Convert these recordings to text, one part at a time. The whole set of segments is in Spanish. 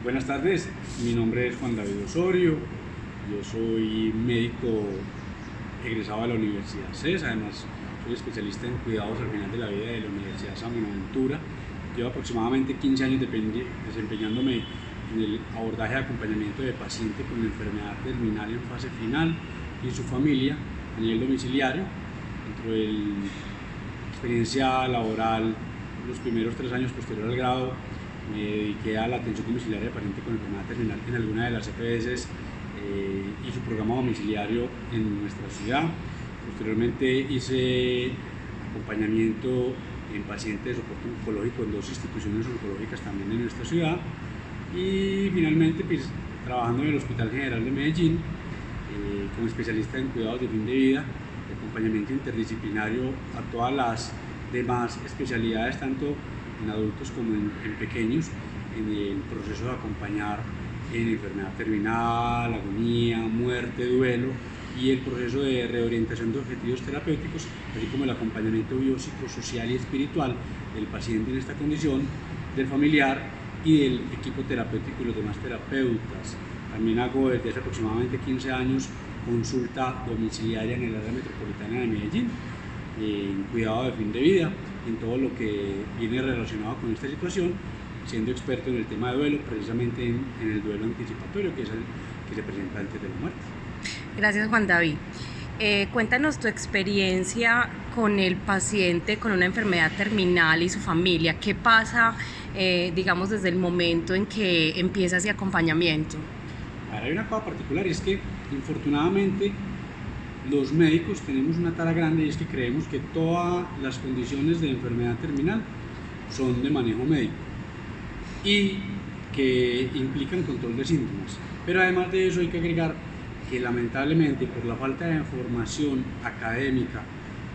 Buenas tardes, mi nombre es Juan David Osorio, yo soy médico egresado de la Universidad CES, además soy especialista en cuidados al final de la vida de la Universidad San Buenaventura. Llevo aproximadamente 15 años desempeñándome en el abordaje de acompañamiento de paciente con enfermedad terminal en fase final y su familia a nivel domiciliario. Dentro de la experiencia laboral, los primeros 3 años posterior al grado, me dediqué a la atención domiciliaria de paciente con enfermedad terminal en alguna de las EPS y su programa domiciliario en nuestra ciudad. Posteriormente hice acompañamiento en pacientes de soporte oncológico en 2 instituciones oncológicas también en nuestra ciudad, y finalmente pues, trabajando en el Hospital General de Medellín como especialista en cuidados de fin de vida, de acompañamiento interdisciplinario a todas las demás especialidades, tanto en adultos como en pequeños, en el proceso de acompañar en enfermedad terminal, agonía, muerte, duelo, y el proceso de reorientación de objetivos terapéuticos, así como el acompañamiento biopsicosocial y espiritual del paciente en esta condición, del familiar y del equipo terapéutico y los demás terapeutas. También hago desde hace aproximadamente 15 años consulta domiciliaria en el área metropolitana de Medellín, en cuidado de fin de vida, en todo lo que viene relacionado con esta situación, siendo experto en el tema de duelo, precisamente en el duelo anticipatorio, que es el que se presenta antes de la muerte. Gracias, Juan David. Cuéntanos tu experiencia con el paciente con una enfermedad terminal y su familia. ¿Qué pasa, digamos, desde el momento en que empieza ese acompañamiento? Ahora hay una cosa particular, y es que, infortunadamente, los médicos tenemos una tara grande, y es que creemos que todas las condiciones de enfermedad terminal son de manejo médico y que implican control de síntomas. Pero además de eso hay que agregar que lamentablemente por la falta de formación académica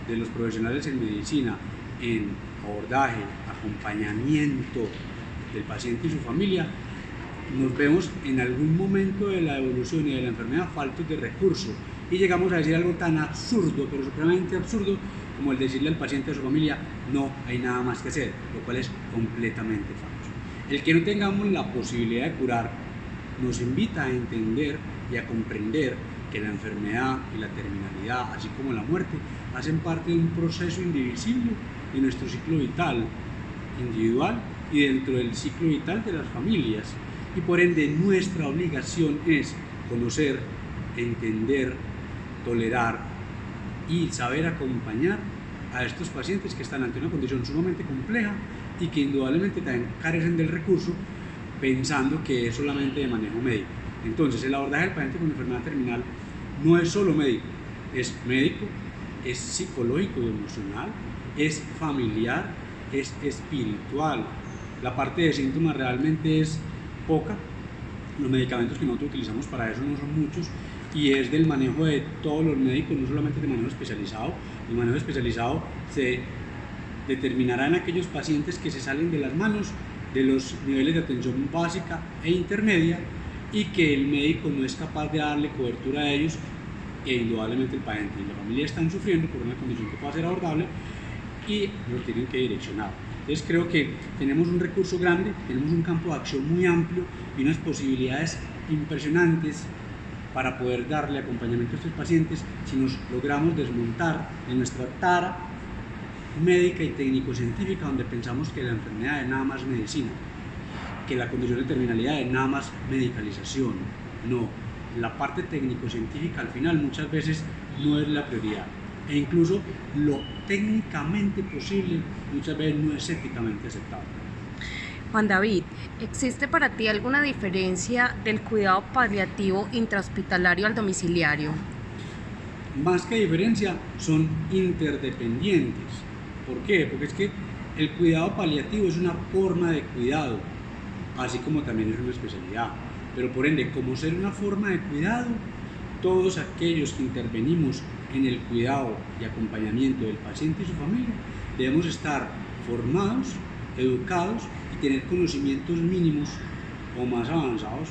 de los profesionales en medicina en abordaje, acompañamiento del paciente y su familia, nos vemos en algún momento de la evolución y de la enfermedad faltos de recursos, y llegamos a decir algo tan absurdo, pero supremamente absurdo, como el decirle al paciente y a su familia: no hay nada más que hacer, lo cual es completamente falso. El que no tengamos la posibilidad de curar nos invita a entender y a comprender que la enfermedad y la terminalidad, así como la muerte, hacen parte de un proceso indivisible de nuestro ciclo vital individual y dentro del ciclo vital de las familias, y por ende nuestra obligación es conocer, entender, tolerar y saber acompañar a estos pacientes que están ante una condición sumamente compleja y que indudablemente también carecen del recurso, pensando que es solamente de manejo médico. Entonces, el abordaje del paciente con enfermedad terminal no es solo médico, es psicológico y emocional, es familiar, es espiritual. La parte de síntomas realmente es poca, los medicamentos que nosotros utilizamos para eso no son muchos, y es del manejo de todos los médicos, no solamente de manejo especializado. El manejo especializado se determinará en aquellos pacientes que se salen de las manos de los niveles de atención básica e intermedia y que el médico no es capaz de darle cobertura a ellos, e indudablemente el paciente y la familia están sufriendo por una condición que pueda ser abordable y lo tienen que direccionar. Entonces creo que tenemos un recurso grande, tenemos un campo de acción muy amplio y unas posibilidades impresionantes para poder darle acompañamiento a estos pacientes si nos logramos desmontar de nuestra tara médica y técnico-científica, donde pensamos que la enfermedad es nada más medicina, que la condición de terminalidad es nada más medicalización. No, la parte técnico-científica al final muchas veces no es la prioridad, e incluso lo técnicamente posible muchas veces no es éticamente aceptable. Juan David, ¿existe para ti alguna diferencia del cuidado paliativo intrahospitalario al domiciliario? Más que diferencia, son interdependientes. ¿Por qué? Porque es que el cuidado paliativo es una forma de cuidado, así como también es una especialidad. Pero por ende, como ser una forma de cuidado, todos aquellos que intervenimos en el cuidado y acompañamiento del paciente y su familia debemos estar formados, educados y tener conocimientos mínimos o más avanzados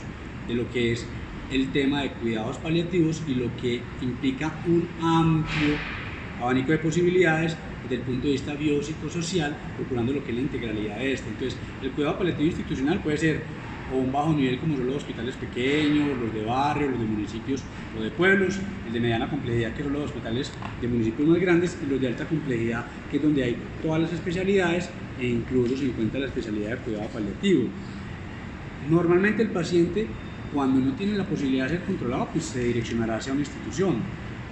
de lo que es el tema de cuidados paliativos y lo que implica un amplio abanico de posibilidades desde el punto de vista biopsicosocial, procurando lo que es la integralidad de este. Entonces, el cuidado paliativo institucional puede ser o un bajo nivel como son los hospitales pequeños, los de barrio, los de municipios o de pueblos, el de mediana complejidad que son los hospitales de municipios más grandes y los de alta complejidad que es donde hay todas las especialidades e incluso se encuentra la especialidad de cuidado paliativo. Normalmente el paciente, cuando no tiene la posibilidad de ser controlado, pues se direccionará hacia una institución.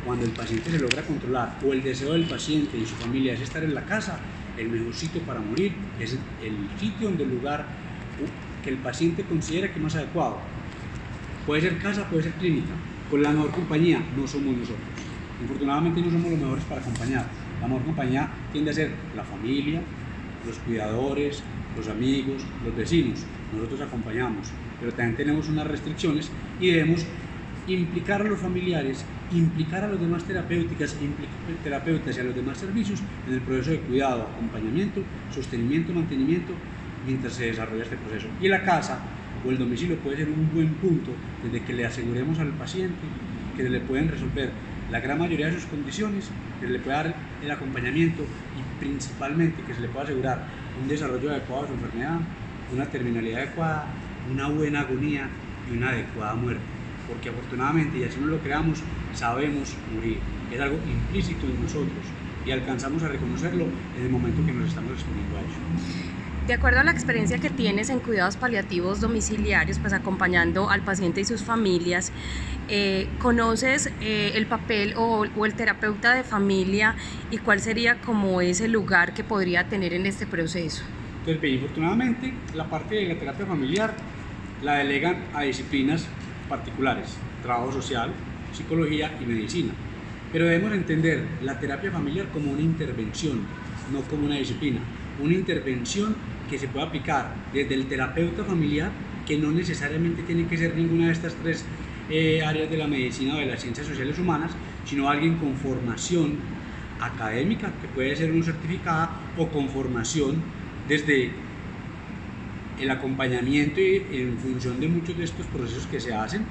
Cuando el paciente se logra controlar o el deseo del paciente y su familia es estar en la casa, el mejor sitio para morir es el sitio donde el lugar que el paciente considera que es más adecuado. Puede ser casa, puede ser clínica. Con la mejor compañía no somos nosotros. Infortunadamente no somos los mejores para acompañar. La mejor compañía tiende a ser la familia, los cuidadores, los amigos, los vecinos. Nosotros acompañamos, pero también tenemos unas restricciones y debemos implicar a los familiares, implicar a los demás terapeutas y a los demás servicios en el proceso de cuidado, acompañamiento, sostenimiento, mantenimiento, mientras se desarrolla este proceso. Y la casa o el domicilio puede ser un buen punto desde que le aseguremos al paciente que le pueden resolver la gran mayoría de sus condiciones, que le pueda dar el acompañamiento y principalmente que se le pueda asegurar un desarrollo adecuado de su enfermedad, una terminalidad adecuada, una buena agonía y una adecuada muerte. Porque afortunadamente, y así no lo creamos, sabemos morir. Es algo implícito en nosotros y alcanzamos a reconocerlo en el momento que nos estamos exponiendo a ello. De acuerdo a la experiencia que tienes en cuidados paliativos domiciliarios, pues acompañando al paciente y sus familias, ¿conoces el papel o el terapeuta de familia y cuál sería como ese lugar que podría tener en este proceso? Entonces, bien, infortunadamente, la parte de la terapia familiar la delegan a disciplinas particulares, trabajo social, psicología y medicina. Pero debemos entender la terapia familiar como una intervención, no como una disciplina. Una intervención que se puede aplicar desde el terapeuta familiar, que no necesariamente tiene que ser ninguna de estas tres áreas de la medicina o de las ciencias sociales humanas, sino alguien con formación académica, que puede ser una certificada, o con formación desde el acompañamiento y en función de muchos de estos procesos que se hacen,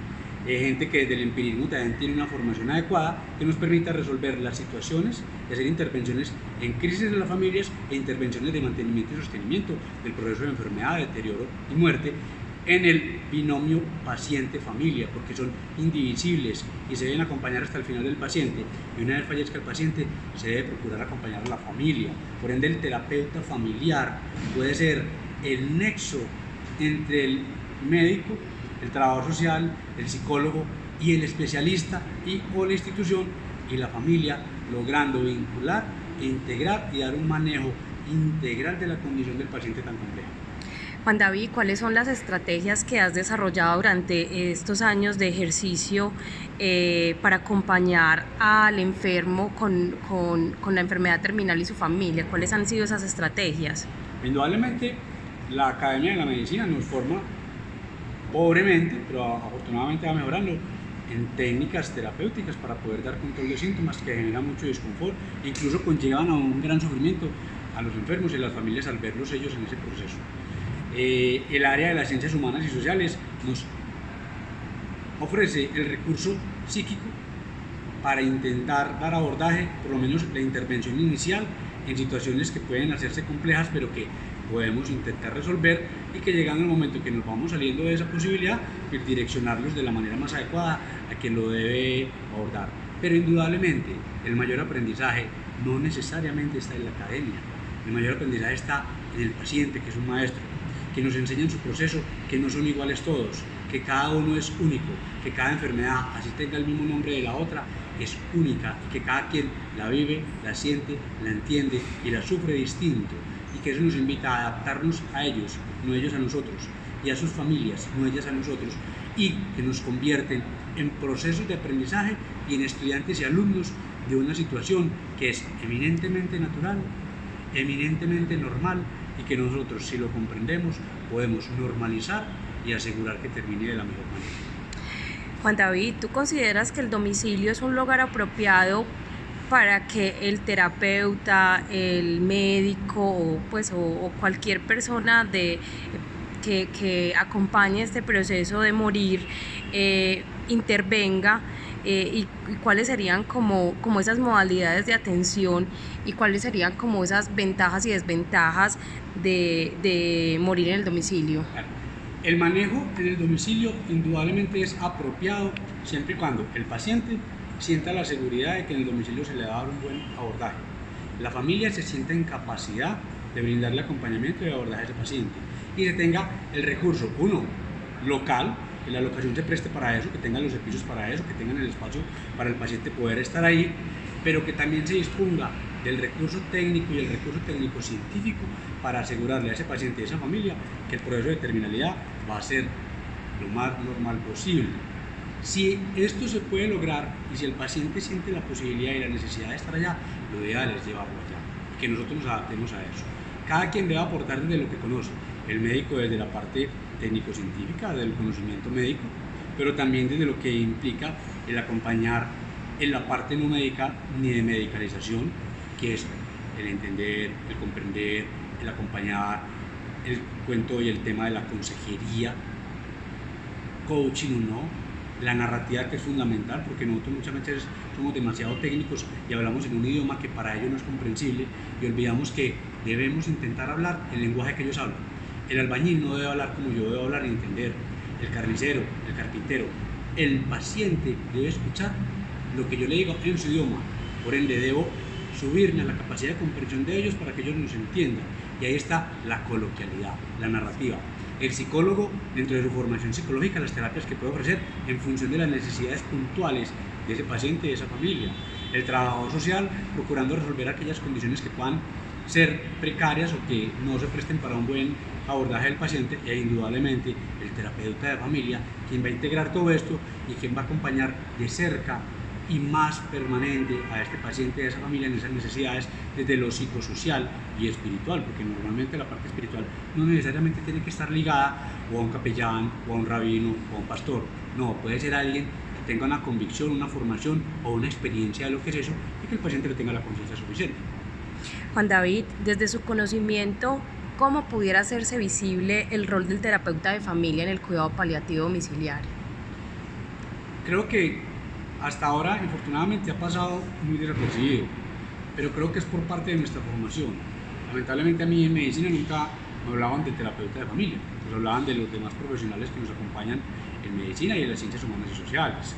gente que desde el empirismo también tiene una formación adecuada que nos permita resolver las situaciones y hacer intervenciones en crisis en las familias e intervenciones de mantenimiento y sostenimiento del proceso de enfermedad, deterioro y muerte en el binomio paciente-familia, porque son indivisibles y se deben acompañar hasta el final del paciente, y una vez fallezca el paciente se debe procurar acompañar a la familia. Por ende, el terapeuta familiar puede ser el nexo entre el médico, el trabajador social, el psicólogo y el especialista o la institución y la familia, logrando vincular, integrar y dar un manejo integral de la condición del paciente tan compleja. Juan David, ¿cuáles son las estrategias que has desarrollado durante estos años de ejercicio para acompañar al enfermo con la enfermedad terminal y su familia? ¿Cuáles han sido esas estrategias? Indudablemente, la Academia de la Medicina nos forma pobremente, pero afortunadamente va mejorando en técnicas terapéuticas para poder dar control de síntomas que generan mucho desconfort e incluso conllevan a un gran sufrimiento a los enfermos y a las familias al verlos ellos en ese proceso. El área de las ciencias humanas y sociales nos ofrece el recurso psíquico para intentar dar abordaje, por lo menos la intervención inicial en situaciones que pueden hacerse complejas, pero que podemos intentar resolver y que llegando el momento que nos vamos saliendo de esa posibilidad, pues direccionarlos de la manera más adecuada a quien lo debe abordar. Pero indudablemente el mayor aprendizaje no necesariamente está en la academia, el mayor aprendizaje está en el paciente, que es un maestro, que nos enseña en su proceso que no son iguales todos, que cada uno es único, que cada enfermedad, así tenga el mismo nombre de la otra, es única y que cada quien la vive, la siente, la entiende y la sufre distinto, y que eso nos invita a adaptarnos a ellos, no ellos a nosotros, y a sus familias, no ellas a nosotros, y que nos convierten en procesos de aprendizaje y en estudiantes y alumnos de una situación que es eminentemente natural, eminentemente normal, y que nosotros, si lo comprendemos, podemos normalizar y asegurar que termine de la mejor manera. Juan David, ¿tú consideras que el domicilio es un lugar apropiado para que el terapeuta, el médico o cualquier persona que acompañe este proceso de morir intervenga? Y cuáles serían como esas modalidades de atención y cuáles serían como esas ventajas y desventajas de morir en el domicilio? El manejo en el domicilio indudablemente es apropiado siempre y cuando el paciente sienta la seguridad de que en el domicilio se le va a dar un buen abordaje. La familia se sienta en capacidad de brindarle acompañamiento y abordaje a ese paciente y se tenga el recurso, uno, local, que la locación se preste para eso, que tengan los servicios para eso, que tengan el espacio para el paciente poder estar ahí, pero que también se disponga del recurso técnico y el recurso técnico científico para asegurarle a ese paciente y a esa familia que el proceso de terminalidad va a ser lo más normal posible. Si esto se puede lograr y si el paciente siente la posibilidad y la necesidad de estar allá, lo ideal es llevarlo allá y que nosotros nos adaptemos a eso. Cada quien debe aportar desde lo que conoce, el médico desde la parte técnico-científica, del conocimiento médico, pero también desde lo que implica el acompañar en la parte no médica ni de medicalización, que es el entender, el comprender, el acompañar, el cuento y el tema de la consejería, coaching o no, la narrativa que es fundamental, porque nosotros muchas veces somos demasiado técnicos y hablamos en un idioma que para ellos no es comprensible y olvidamos que debemos intentar hablar el lenguaje que ellos hablan. El albañil no debe hablar como yo debo hablar y entender, el carnicero, el carpintero, el paciente debe escuchar lo que yo le digo en su idioma, por ende debo subirme a la capacidad de comprensión de ellos para que ellos nos entiendan, y ahí está la coloquialidad, la narrativa. El psicólogo, dentro de su formación psicológica, las terapias que puede ofrecer en función de las necesidades puntuales de ese paciente y de esa familia. El trabajador social, procurando resolver aquellas condiciones que puedan ser precarias o que no se presten para un buen abordaje del paciente, e indudablemente el terapeuta de familia, quien va a integrar todo esto y quien va a acompañar de cerca y más permanente a este paciente, a esa familia en esas necesidades desde lo psicosocial y espiritual, porque normalmente la parte espiritual no necesariamente tiene que estar ligada o a un capellán o a un rabino o a un pastor, no, puede ser alguien que tenga una convicción, una formación o una experiencia de lo que es eso y que el paciente le tenga la conciencia suficiente. Juan David, desde su conocimiento, ¿cómo pudiera hacerse visible el rol del terapeuta de familia en el cuidado paliativo domiciliario? Creo que hasta ahora, infortunadamente, ha pasado muy desapercibido, pero creo que es por parte de nuestra formación. Lamentablemente a mí en medicina nunca me hablaban de terapeuta de familia, nos hablaban de los demás profesionales que nos acompañan en medicina y en las ciencias humanas y sociales.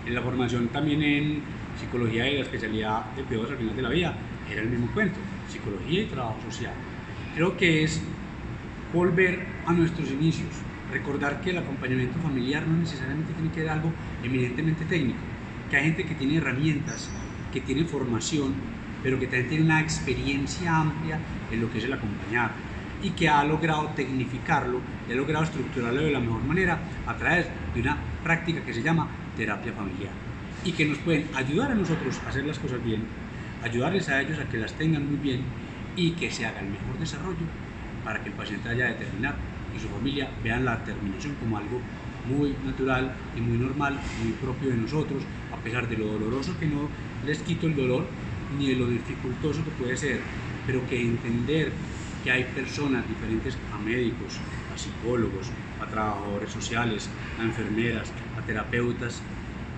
En la formación también en psicología y la especialidad de cuidados al final de la vida era el mismo cuento, psicología y trabajo social. Creo que es volver a nuestros inicios, recordar que el acompañamiento familiar no necesariamente tiene que ser algo eminentemente técnico, que hay gente que tiene herramientas, que tiene formación, pero que también tiene una experiencia amplia en lo que es el acompañar y que ha logrado tecnificarlo, y ha logrado estructurarlo de la mejor manera a través de una práctica que se llama terapia familiar y que nos pueden ayudar a nosotros a hacer las cosas bien, ayudarles a ellos a que las tengan muy bien y que se haga el mejor desarrollo para que el paciente haya de terminar y su familia vean la terminación como algo muy natural y muy normal, muy propio de nosotros, a pesar de lo doloroso, que no les quito el dolor, ni de lo dificultoso que puede ser, pero que entender que hay personas diferentes a médicos, a psicólogos, a trabajadores sociales, a enfermeras, a terapeutas,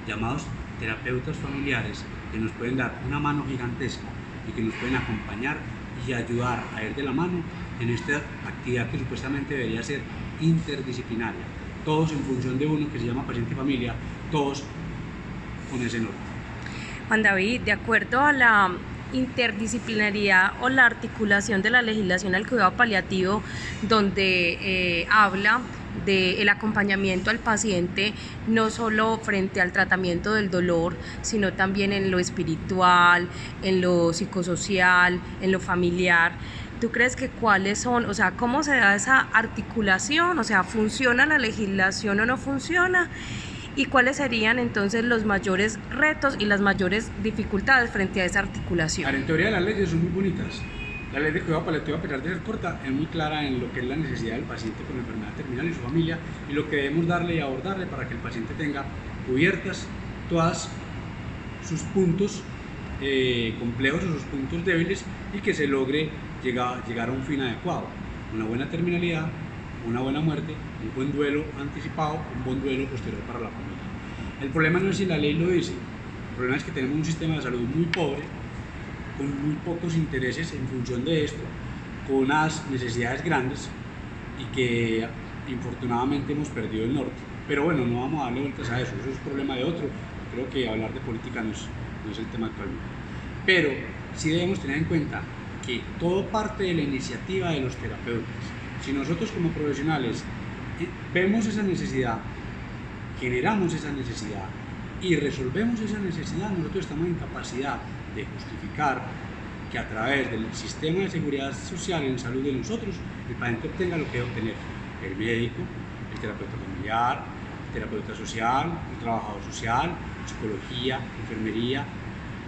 llamados terapeutas familiares, que nos pueden dar una mano gigantesca y que nos pueden acompañar y ayudar a ir de la mano en esta actividad que supuestamente debería ser interdisciplinaria, todos en función de uno que se llama paciente y familia, todos con ese norte. Juan David, de acuerdo a la interdisciplinaridad o la articulación de la legislación al cuidado paliativo, donde habla del acompañamiento al paciente no solo frente al tratamiento del dolor, sino también en lo espiritual, en lo psicosocial, en lo familiar. ¿Tú crees que cuáles son, o sea, cómo se da esa articulación? O sea, ¿funciona la legislación o no funciona? ¿Y cuáles serían entonces los mayores retos y las mayores dificultades frente a esa articulación? En teoría las leyes son muy bonitas. La ley de cuidado paliativo, a pesar de ser corta, es muy clara en lo que es la necesidad del paciente con enfermedad terminal y su familia y lo que debemos darle y abordarle para que el paciente tenga cubiertas todas sus puntos complejos o sus puntos débiles y que se logre llegar a un fin adecuado, una buena terminalidad, una buena muerte, un buen duelo anticipado, un buen duelo posterior para la familia. El problema no es si la ley lo dice, el problema es que tenemos un sistema de salud muy pobre, con muy pocos intereses en función de esto, con unas necesidades grandes y que infortunadamente hemos perdido el norte. Pero bueno, no vamos a darle vueltas a eso es problema de otro. Creo que hablar de política no es el tema actual. Pero sí debemos tener en cuenta que todo parte de la iniciativa de los terapeutas. Si nosotros como profesionales vemos esa necesidad, generamos esa necesidad y resolvemos esa necesidad, nosotros estamos en capacidad de justificar que a través del sistema de seguridad social en salud de nosotros, el paciente obtenga lo que debe obtener: el médico, el terapeuta familiar, el terapeuta social, el trabajador social, psicología, enfermería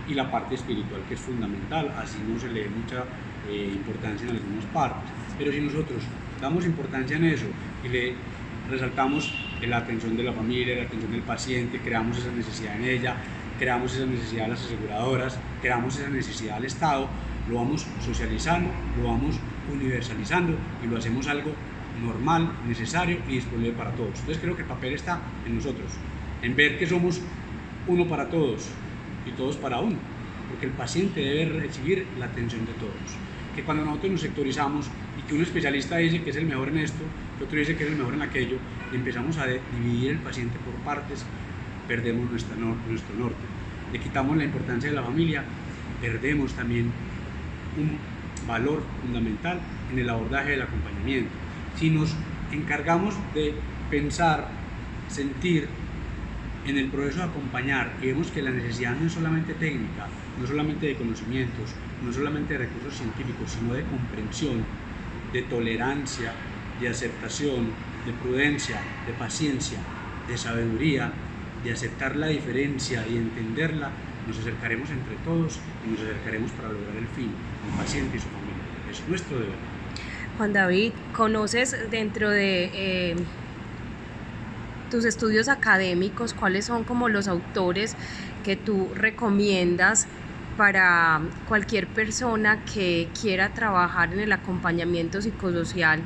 y la parte espiritual, que es fundamental. Así no se le dé mucha importancia en algunas partes, pero si nosotros damos importancia en eso y le resaltamos la atención de la familia, la atención del paciente, creamos esa necesidad en ella, creamos esa necesidad de las aseguradoras, creamos esa necesidad del Estado, lo vamos socializando, lo vamos universalizando y lo hacemos algo normal, necesario y disponible para todos. Entonces creo que el papel está en nosotros, en ver que somos uno para todos y todos para uno, porque el paciente debe recibir la atención de todos. Que cuando nosotros nos sectorizamos y que un especialista dice que es el mejor en esto, que otro dice que es el mejor en aquello, y empezamos a dividir el paciente por partes, perdemos nuestro norte. Le quitamos la importancia de la familia, perdemos también un valor fundamental en el abordaje del acompañamiento. Si nos encargamos de pensar, sentir en el proceso de acompañar y vemos que la necesidad no es solamente técnica, no solamente de conocimientos, no solamente de recursos científicos, sino de comprensión, de tolerancia, de aceptación, de prudencia, de paciencia, de sabiduría, de aceptar la diferencia y entenderla, nos acercaremos entre todos y nos acercaremos para lograr el fin, el paciente y su familia. Es nuestro deber. Juan David, ¿conoces dentro de tus estudios académicos cuáles son como los autores que tú recomiendas para cualquier persona que quiera trabajar en el acompañamiento psicosocial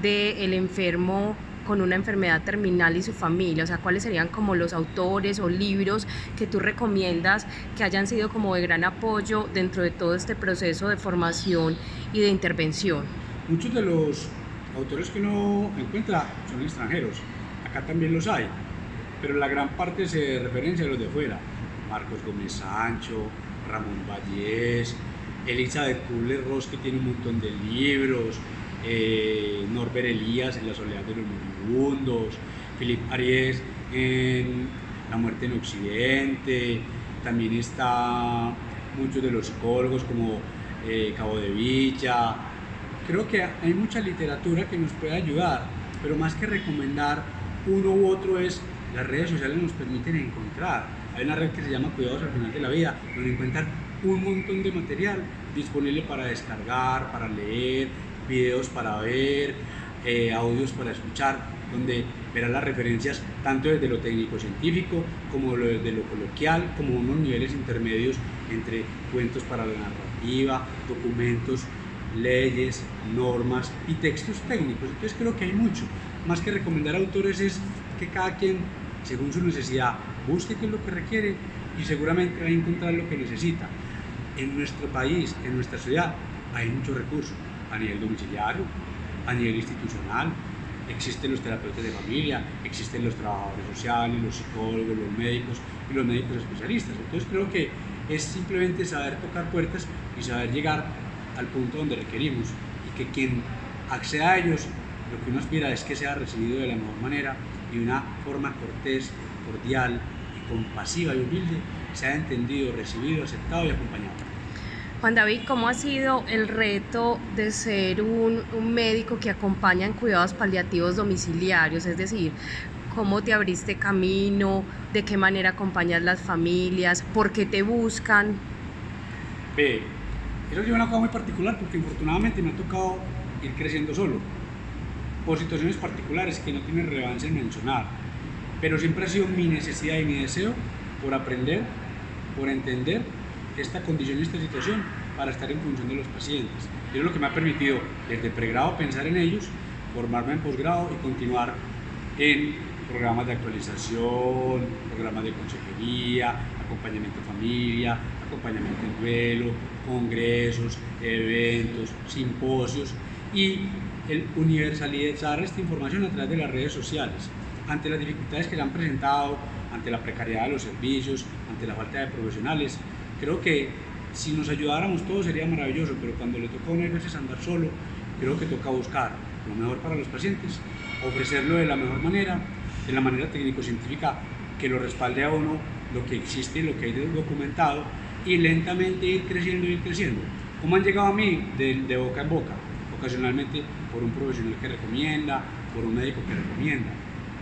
del enfermo con una enfermedad terminal y su familia? O sea, ¿cuáles serían como los autores o libros que tú recomiendas que hayan sido como de gran apoyo dentro de todo este proceso de formación y de intervención? Muchos de los autores que uno encuentra son extranjeros, acá también los hay, pero la gran parte se referencia a los de fuera: Marcos Gómez Sancho, Ramón Vallés, Elizabeth Kubler-Ross, que tiene un montón de libros, Norbert Elías en La soledad de los moribundos, Philippe Ariès en La muerte en Occidente, también está muchos de los psicólogos como Cabo de Villa. Creo que hay mucha literatura que nos puede ayudar, pero más que recomendar uno u otro es, las redes sociales nos permiten encontrar. Hay una red que se llama Cuidados al Final de la Vida, donde encuentran un montón de material disponible para descargar, para leer, videos para ver, audios para escuchar, donde verán las referencias tanto desde lo técnico-científico como desde lo coloquial, como unos niveles intermedios entre cuentos para la narrativa, documentos, leyes, normas y textos técnicos. Entonces creo que hay mucho. Más que recomendar autores es que cada quien, según su necesidad, busque qué es lo que requiere y seguramente va a encontrar lo que necesita. En nuestro país, en nuestra ciudad, hay muchos recursos a nivel domiciliario, a nivel institucional. Existen los terapeutas de familia, existen los trabajadores sociales, los psicólogos, los médicos y los médicos especialistas. Entonces creo que es simplemente saber tocar puertas y saber llegar al punto donde requerimos, y que quien acceda a ellos, lo que uno aspira es que sea recibido de la mejor manera y de una forma cortés, cordial y compasiva y humilde, sea entendido, recibido, aceptado y acompañado. Juan David, ¿cómo ha sido el reto de ser un médico que acompaña en cuidados paliativos domiciliarios? Es decir, ¿cómo te abriste camino? ¿De qué manera acompañas las familias? ¿Por qué te buscan? Eso es una cosa muy particular, porque infortunadamente me ha tocado ir creciendo solo, por situaciones particulares que no tienen relevancia en mencionar, pero siempre ha sido mi necesidad y mi deseo por aprender, por entender esta condición y esta situación para estar en función de los pacientes. Y es lo que me ha permitido desde pregrado pensar en ellos, formarme en posgrado y continuar en programas de actualización, programas de consejería, acompañamiento de familia, acompañamiento en duelo, congresos, eventos, simposios, y el universalizar esta información a través de las redes sociales. Ante las dificultades que se han presentado, ante la precariedad de los servicios, ante la falta de profesionales, creo que si nos ayudáramos todos sería maravilloso, pero cuando le toca a uno a veces andar solo, creo que toca buscar lo mejor para los pacientes, ofrecerlo de la mejor manera, de la manera técnico-científica que lo respalde a uno, lo que existe, lo que hay documentado, y lentamente ir creciendo, ir creciendo. ¿Cómo han llegado a mí? De boca en boca, ocasionalmente por un profesional que recomienda, por un médico que recomienda.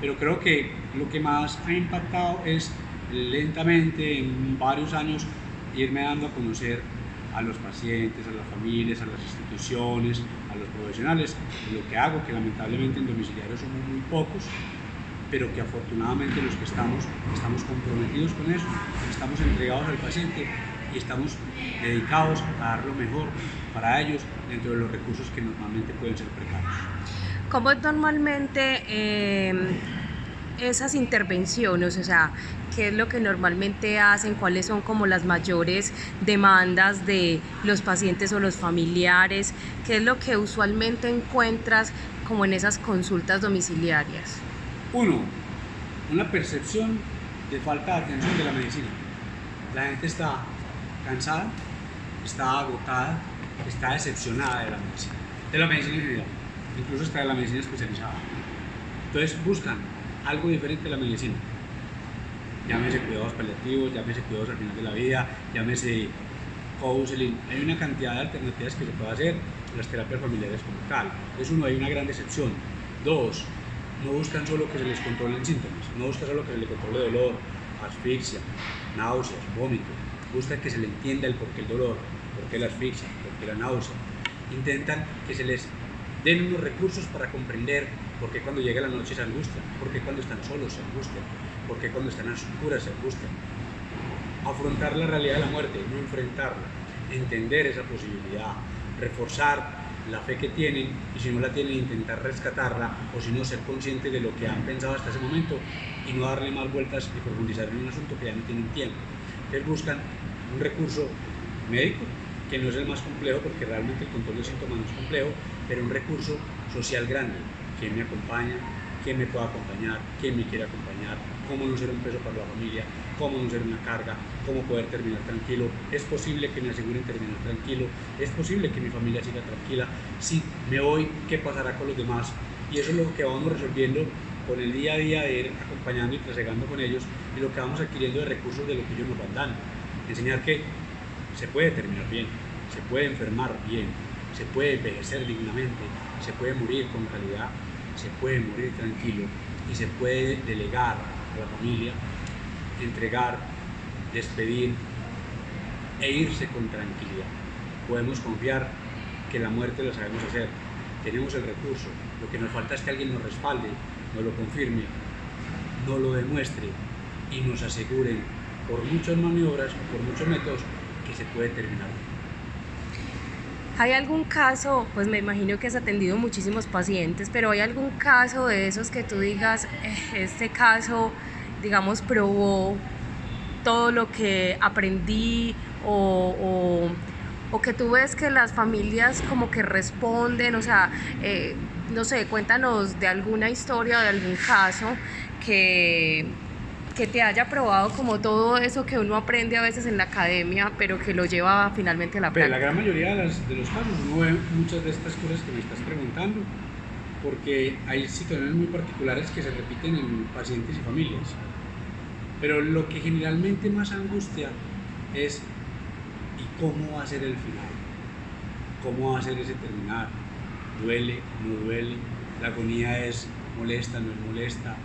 Pero creo que lo que más ha impactado es lentamente, en varios años, irme dando a conocer a los pacientes, a las familias, a las instituciones, a los profesionales, lo que hago, que lamentablemente en domiciliario somos muy pocos, pero que afortunadamente los que estamos comprometidos con eso, estamos entregados al paciente y estamos dedicados a dar lo mejor para ellos dentro de los recursos que normalmente pueden ser precarios. ¿Cómo es normalmente esas intervenciones? O sea, ¿qué es lo que normalmente hacen? ¿Cuáles son como las mayores demandas de los pacientes o los familiares? ¿Qué es lo que usualmente encuentras como en esas consultas domiciliarias? Uno, una percepción de falta de atención de la medicina. La gente está cansada, está agotada, está decepcionada de la medicina en general, incluso hasta de la medicina especializada. Entonces buscan algo diferente de la medicina. Llámese cuidados paliativos, llámese cuidados al final de la vida, llámese counseling. Hay una cantidad de alternativas que se puede hacer, las terapias familiares como tal. Es uno, hay una gran decepción. Dos, no buscan solo que se les controlen síntomas, no buscan solo que se les controle dolor, asfixia, náuseas, vómito. Buscan que se le entienda el porqué el dolor, porqué la asfixia, porqué la náusea. Intentan que se les den unos recursos para comprender por qué cuando llega la noche se angustian, por qué cuando están solos se angustian, por qué cuando están a oscuras se angustian. Afrontar la realidad de la muerte, no enfrentarla, entender esa posibilidad, reforzar la fe que tienen, y si no la tienen, intentar rescatarla, o si no, ser conscientes de lo que han pensado hasta ese momento y no darle más vueltas y profundizar en un asunto que ya no tienen tiempo. Entonces buscan un recurso médico, que no es el más complejo porque realmente el control de síntomas no es complejo, pero un recurso social grande. ¿Quién me acompaña? ¿Quién me puede acompañar? ¿Quién me quiere acompañar? ¿Cómo no ser un peso para la familia? ¿Cómo no ser una carga? ¿Cómo poder terminar tranquilo? ¿Es posible que me aseguren terminar tranquilo? ¿Es posible que mi familia siga tranquila? Si me voy, ¿qué pasará con los demás? Y eso es lo que vamos resolviendo con el día a día de ir acompañando y trasegando con ellos, y lo que vamos adquiriendo de recursos de lo que ellos nos van dando. Enseñar que se puede terminar bien, se puede enfermar bien, se puede envejecer dignamente, se puede morir con calidad, se puede morir tranquilo y se puede delegar a la familia, entregar, despedir e irse con tranquilidad. Podemos confiar que la muerte la sabemos hacer, tenemos el recurso, lo que nos falta es que alguien nos respalde, nos lo confirme, nos lo demuestre y nos aseguren por muchas maniobras, por muchos métodos, que se puede terminar. ¿Hay algún caso, pues me imagino que has atendido muchísimos pacientes, pero hay algún caso de esos que tú digas, este caso, digamos, probó todo lo que aprendí, o que tú ves que las familias como que responden? O sea, no sé, cuéntanos de alguna historia o de algún caso que te haya probado como todo eso que uno aprende a veces en la academia, pero que lo lleva finalmente a la práctica. La gran mayoría de los casos uno ve muchas de estas cosas que me estás preguntando, porque hay situaciones muy particulares que se repiten en pacientes y familias. Pero lo que generalmente más angustia es ¿y cómo va a ser el final? ¿Cómo va a ser ese terminar? ¿Duele? ¿No duele? ¿La agonía es molesta? ¿No es molesta?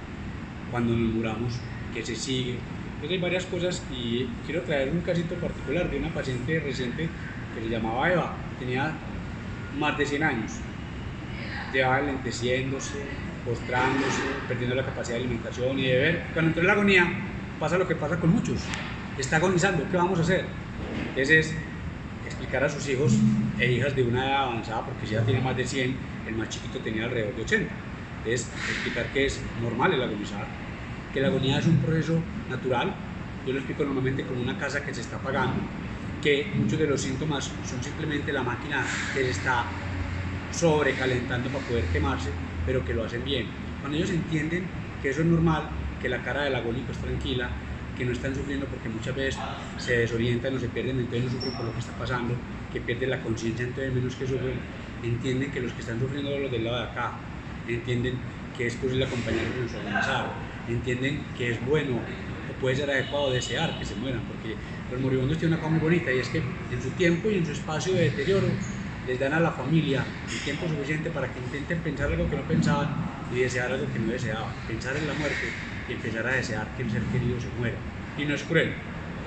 Cuando nos muramos, ¿qué se sigue? Entonces hay varias cosas, y quiero traer un casito particular de una paciente reciente que se llamaba Eva, tenía más de 100 años, llevaba lenteciéndose, postrándose, perdiendo la capacidad de alimentación y de ver. Cuando entró en la agonía pasa lo que pasa con muchos, está agonizando, ¿qué vamos a hacer? Entonces es explicar a sus hijos e hijas de una edad avanzada, porque si ya tiene más de 100, el más chiquito tenía alrededor de 80. Es explicar que es normal el agonizar, que la agonía es un proceso natural. Yo lo explico normalmente como una casa que se está apagando, que muchos de los síntomas son simplemente la máquina que se está sobrecalentando para poder quemarse, pero que lo hacen bien. Cuando ellos entienden que eso es normal, que la cara del agónico es tranquila, que no están sufriendo porque muchas veces se desorientan o se pierden, entonces no sufren por lo que está pasando, que pierden la conciencia, entonces menos que sufren, entienden que los que están sufriendo son los del lado de acá, entienden que es posible acompañarlos en su avanzar, entienden que es bueno o puede ser adecuado desear que se mueran, porque los moribundos tienen una cosa muy bonita y es que en su tiempo y en su espacio de deterioro les dan a la familia el tiempo suficiente para que intenten pensar algo que no pensaban y desear algo que no deseaban, pensar en la muerte y empezar a desear que el ser querido se muera. Y no es cruel,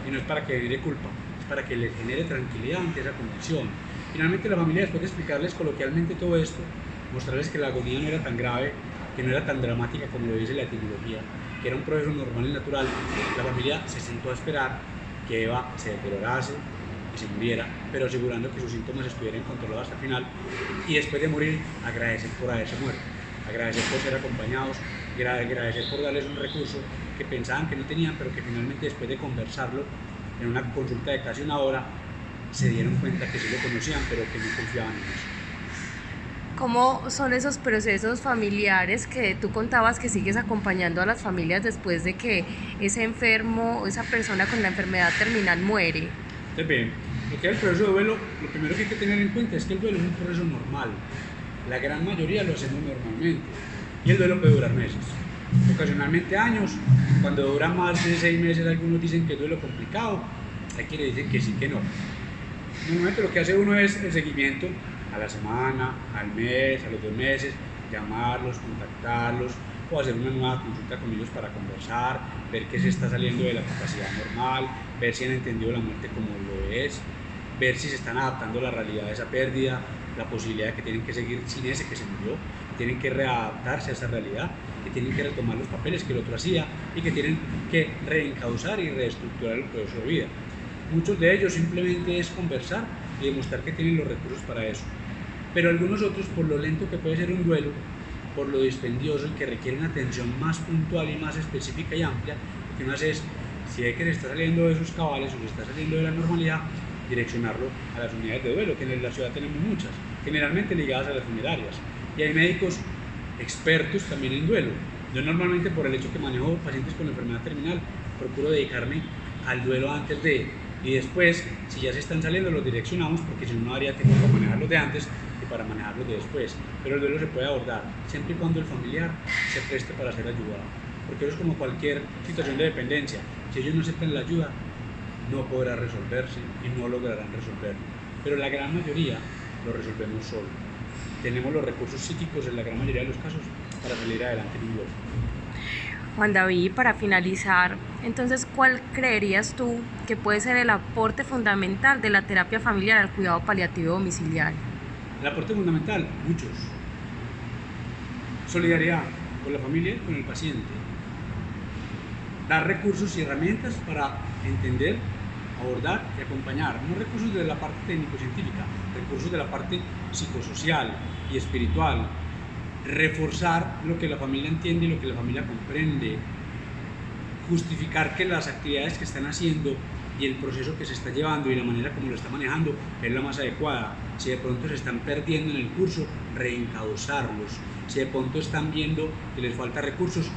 y no es para que genere culpa, es para que les genere tranquilidad ante esa condición. Finalmente la familia, después de explicarles coloquialmente todo esto, mostrarles que la agonía no era tan grave, que no era tan dramática como lo dice la etimología, que era un proceso normal y natural, la familia se sentó a esperar que Eva se deteriorase y se muriera, pero asegurando que sus síntomas estuvieran controlados hasta el final, y después de morir agradecer por haberse muerto, agradecer por ser acompañados, agradecer por darles un recurso que pensaban que no tenían, pero que finalmente después de conversarlo en una consulta de casi una hora se dieron cuenta que sí lo conocían, pero que no confiaban en eso. ¿Cómo son esos procesos familiares que tú contabas que sigues acompañando a las familias después de que ese enfermo o esa persona con la enfermedad terminal muere? Entonces, bien, lo que es el proceso de duelo, lo primero que hay que tener en cuenta es que el duelo es un proceso normal. La gran mayoría lo hacemos normalmente y el duelo puede durar meses, ocasionalmente años. Cuando dura más de 6 meses algunos dicen que es duelo complicado, hay quienes dicen que sí, que no. Normalmente lo que hace uno es el seguimiento a la semana, al mes, a los 2 meses, llamarlos, contactarlos o hacer una nueva consulta con ellos para conversar, ver qué se está saliendo de la capacidad normal, ver si han entendido la muerte como lo es, ver si se están adaptando a la realidad de esa pérdida, la posibilidad de que tienen que seguir sin ese que se murió, que tienen que readaptarse a esa realidad, que tienen que retomar los papeles que el otro hacía y que tienen que reencauzar y reestructurar el proceso de vida. Muchos de ellos simplemente es conversar y demostrar que tienen los recursos para eso. Pero algunos otros, por lo lento que puede ser un duelo, por lo dispendioso y que requiere una atención más puntual y más específica y amplia, lo que uno hace es, si ve que se está saliendo de esos cabales o se está saliendo de la normalidad, direccionarlo a las unidades de duelo, que en la ciudad tenemos muchas, generalmente ligadas a las funerarias. Y hay médicos expertos también en duelo. Yo normalmente, por el hecho que manejo pacientes con enfermedad terminal, procuro dedicarme al duelo antes de, y después, si ya se están saliendo, los direccionamos, porque si no, no haría tiempo para manejarlos de antes y para manejarlos de después. Pero el duelo se puede abordar siempre y cuando el familiar se preste para ser ayudado, porque eso es como cualquier situación de dependencia. Si ellos no aceptan la ayuda, no podrá resolverse y no lograrán resolverlo. Pero la gran mayoría lo resolvemos solo. Tenemos los recursos psíquicos en la gran mayoría de los casos para salir adelante en un duelo. Juan David, para finalizar, entonces, ¿cuál creerías tú que puede ser el aporte fundamental de la terapia familiar al cuidado paliativo domiciliario? El aporte fundamental, muchos. Solidaridad con la familia y con el paciente. Dar recursos y herramientas para entender, abordar y acompañar. No recursos de la parte técnico-científica, recursos de la parte psicosocial y espiritual. Reforzar lo que la familia entiende y lo que la familia comprende, justificar que las actividades que están haciendo y el proceso que se está llevando y la manera como lo está manejando es la más adecuada. Si de pronto se están perdiendo en el curso, reencauzarlos. Si de pronto están viendo que les falta recursos,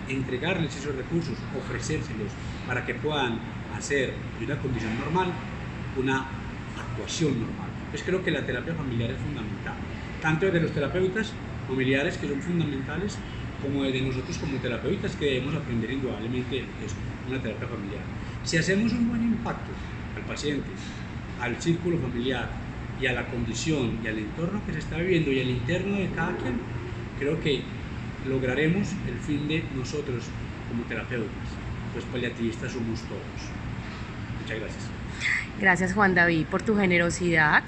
entregarles esos recursos, ofrecérselos para que puedan hacer de una condición normal una actuación normal. Pues creo que la terapia familiar es fundamental, tanto desde los terapeutas familiares, que son fundamentales, como desde nosotros como terapeutas, que debemos aprender indudablemente lo que es una terapia familiar. Si hacemos un buen impacto al paciente, al círculo familiar y a la condición y al entorno que se está viviendo y al interno de cada quien, creo que lograremos el fin de nosotros como terapeutas. Los paliativistas somos todos. Muchas gracias. Gracias, Juan David, por tu generosidad.